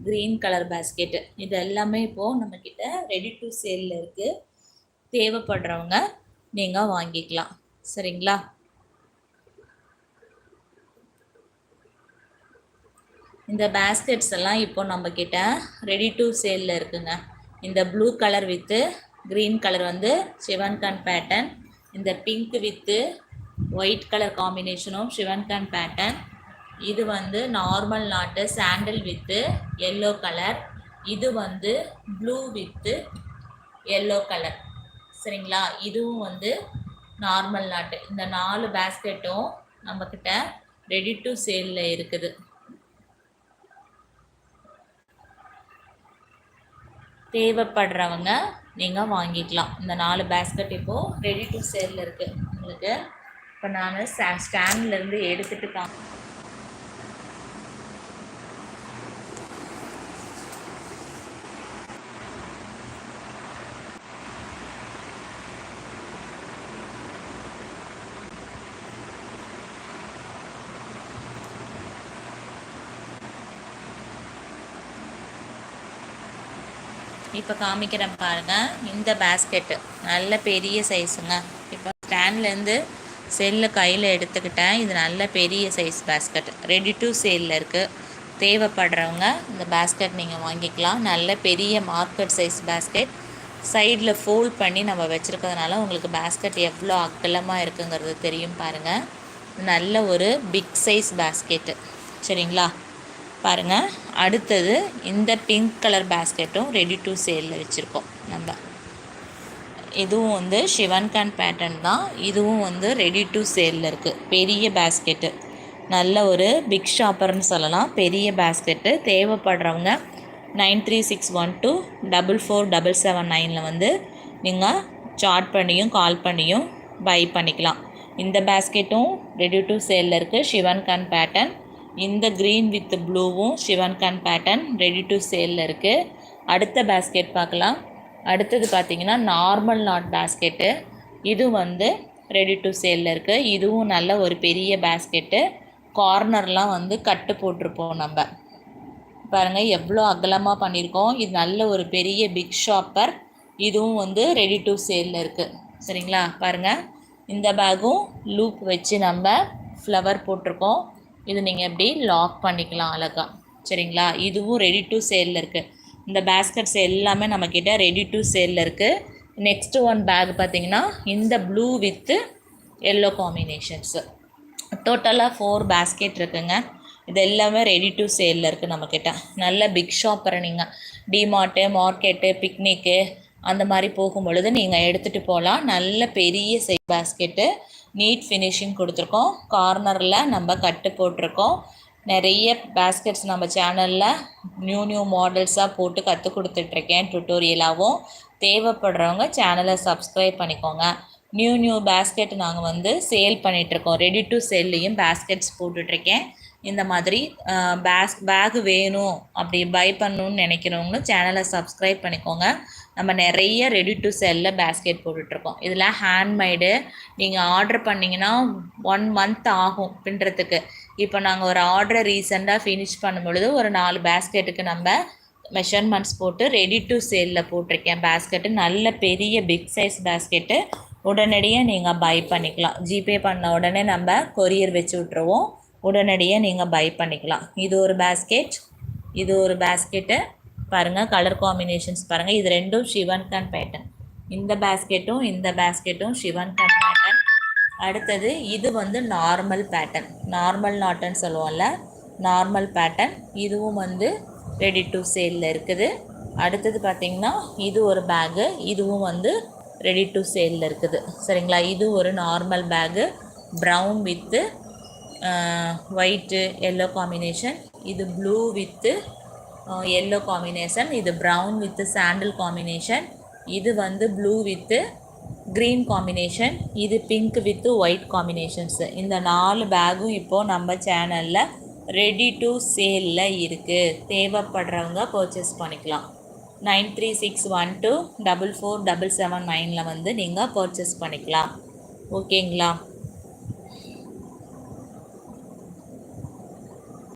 Green colour basket, இது எல்லாமே இப்போது நம்மக்கிட்ட ரெடி டு சேலில் இருக்குது. தேவைப்படுறவங்க நீங்கள் வாங்கிக்கலாம். சரிங்களா? இந்த பேஸ்கெட்ஸ் எல்லாம் இப்போ நம்மக்கிட்ட ரெடி டு சேலில் இருக்குங்க. இந்த blue colour with green colour வந்து சிவன்கான் பேட்டர்ன், இந்த பிங்க் வித்து ஒயிட் கலர் காம்பினேஷனும் சிவன்கான் பேட்டர்ன், இது வந்து நார்மல் நாட்டு சாண்டில் வித்து எல்லோ கலர், இது வந்து ப்ளூ வித்து எல்லோ கலர். சரிங்களா? இதுவும் வந்து நார்மல் நாட்டு. இந்த 4 பேஸ்கெட்டும் நம்மக்கிட்ட ரெடி டு சேலில் இருக்குது. தேவைப்படுறவங்க நீங்கள் வாங்கிக்கலாம். இந்த 4 பேஸ்கெட் இப்போது ரெடி டு சேலில் இருக்குது உங்களுக்கு. இப்போ நான் ஸ்டாண்ட்லேருந்து எடுத்துகிட்டு இப்போ காமிக்கிறேன் பாருங்கள். இந்த பேஸ்கெட்டு நல்ல பெரிய சைஸுங்க. இப்போ ஸ்டாண்ட்லேருந்து செல்லு கையில் எடுத்துக்கிட்டேன். இது நல்ல பெரிய சைஸ் பேஸ்கெட் ரெடி டு சேலில் இருக்குது. தேவைப்படுறவங்க இந்த பேஸ்கெட் நீங்கள் வாங்கிக்கலாம். நல்ல பெரிய மார்க்கெட் சைஸ் பேஸ்கெட், சைடில் ஃபோல்ட் பண்ணி நம்ம வச்சுருக்கிறதுனால உங்களுக்கு பேஸ்கெட் எவ்வளோ அகலமாக இருக்குங்கிறது தெரியும் பாருங்கள். நல்ல ஒரு பிக் சைஸ் பேஸ்கெட்டு. சரிங்களா? பாருங்கள். அடுத்தது இந்த பிங்க் கலர் பேஸ்கெட்டும் ரெடி டு சேலில் வச்சுருக்கோம் நம்ம. இதுவும் வந்து சிவன்கான் பேட்டர்ன் தான். இதுவும் வந்து ரெடி டு சேலில் இருக்குது. பெரிய பேஸ்கெட்டு, நல்ல ஒரு பிக் ஷாப்பர்னு சொல்லலாம். பெரிய பேஸ்கெட்டு. தேவைப்படுறவங்க 9361244779 வந்து நீங்கள் சாட் பண்ணியும் கால் பண்ணியும் பை பண்ணிக்கலாம். இந்த பேஸ்கெட்டும் ரெடி டு சேலில் இருக்குது. சிவன்கான் பேட்டர்ன். இந்த க்ரீன் வித் ப்ளூவும் சிவன்கான் பேட்டர்ன் ரெடி டு சேலில் இருக்குது. அடுத்த பேஸ்கெட் பார்க்கலாம். அடுத்தது பார்த்திங்கன்னா நார்மல் நாட் பேஸ்கெட்டு. இது வந்து ரெடி டு சேலில் இருக்குது. இதுவும் நல்ல ஒரு பெரிய பேஸ்கெட்டு. கார்னர்லாம் வந்து கட்டு போட்டிருப்போம் நம்ம. பாருங்கள் எவ்வளோ அகலமாக பண்ணியிருக்கோம். இது நல்ல ஒரு பெரிய பிக் ஷாப்பர். இதுவும் வந்து ரெடி டு சேலில் இருக்குது. சரிங்களா? பாருங்கள். இந்த பேக்கும் லூப் வச்சு நம்ம ஃப்ளவர் போட்டிருக்கோம். இது நீங்கள் எப்படி லாக் பண்ணிக்கலாம் அழகாக. சரிங்களா? இதுவும் ரெடி டு சேலில் இருக்குது. இந்த பேஸ்கெட்ஸ் எல்லாமே நம்மக்கிட்ட ரெடி டு சேலில் இருக்குது. நெக்ஸ்ட்டு ஒன் பேக் பார்த்திங்கன்னா இந்த ப்ளூ வித்து எல்லோ காம்பினேஷன்ஸு. டோட்டலாக 4 பேஸ்கெட் இருக்குங்க. இது எல்லாமே ரெடி டு சேலில் இருக்குது நம்மக்கிட்ட. நல்ல பிக் ஷாப்பரை நீங்கள் டிமார்ட்டு, மார்க்கெட்டு, பிக்னிக்கு அந்த மாதிரி போகும்பொழுது நீங்கள் எடுத்துகிட்டு போகலாம். நல்ல பெரிய சைஸ் பேஸ்கெட்டு. நீட் ஃபினிஷிங் கொடுத்துருக்கோம். கார்னரில் நம்ம கட்டு போட்டிருக்கோம். நிறைய பேஸ்கெட்ஸ் நம்ம சேனலில் நியூ மாடல்ஸாக போட்டு கற்றுக் கொடுத்துட்ருக்கேன் டுட்டோரியலாகவும். தேவைப்படுறவங்க சேனலை சப்ஸ்கிரைப் பண்ணிக்கோங்க. நியூ பேஸ்கெட் நாங்கள் வந்து சேல் பண்ணிகிட்ருக்கோம். ரெடி டு சேல்லையும் பேஸ்கெட்ஸ் போட்டுட்ருக்கேன். இந்த மாதிரி பேக் வேணும் அப்படி பை பண்ணணுன்னு நினைக்கிறவங்களும் சேனலை சப்ஸ்கிரைப் பண்ணிக்கோங்க. நம்ம நிறைய ரெடி டு சேலில் பேஸ்கெட் போட்டுட்ருக்கோம். இதில் ஹேண்ட்மேடு. நீங்கள் ஆர்டர் பண்ணிங்கன்னா 1 மந்த் ஆகும் பின்னுறதுக்கு. இப்போ நாங்கள் ஒரு ஆர்டரை ரீசெண்டாக ஃபினிஷ் பண்ணும்பொழுது ஒரு 4 பேஸ்கெட்டுக்கு நம்ம மெஷர்மெண்ட்ஸ் போட்டு ரெடி டு சேலில் போட்டிருக்கேன் பேஸ்கெட்டு. நல்ல பெரிய பிக் சைஸ் பேஸ்கெட்டு. உடனடியாக நீங்கள் பை பண்ணிக்கலாம். ஜிபே பண்ண உடனே நம்ம கொரியர் வச்சு விட்ருவோம். உடனடியாக நீங்கள் பை பண்ணிக்கலாம். இது ஒரு பேஸ்கெட், இது ஒரு பேஸ்கெட்டு. பாருங்கள் கலர் காம்பினேஷன்ஸ் பாருங்கள். இது ரெண்டும் சிவன்கான் பேட்டர்ன். இந்த பேஸ்கெட்டும் சிவன்கான் பேட்டர்ன். அடுத்தது இது வந்து நார்மல் பேட்டர்ன், நார்மல் நாட்டுன்னு சொல்லுவோம்ல, நார்மல் பேட்டர்ன். இதுவும் வந்து ரெடி டு சேலில் இருக்குது. அடுத்தது பார்த்திங்கன்னா இது ஒரு பேகு. இதுவும் வந்து ரெடி டு சேலில் இருக்குது. சரிங்களா? இது ஒரு normal bag, brown with white yellow combination. இது ப்ளூ வித்து எல்லோ காம்பினேஷன். இது ப்ரௌன் வித்து சாண்டில் காம்பினேஷன். இது வந்து ப்ளூ வித்து க்ரீன் காம்பினேஷன். இது பிங்க் வித்து ஒயிட் காம்பினேஷன்ஸு. இந்த 4 பேக்கும் இப்போது நம்ம சேனலில் ரெடி டு சேலில் இருக்குது. தேவைப்படுறவங்க பர்ச்சேஸ் பண்ணிக்கலாம். 9361244779 வந்து நீங்கள் பர்ச்சேஸ் பண்ணிக்கலாம். ஓகேங்களா?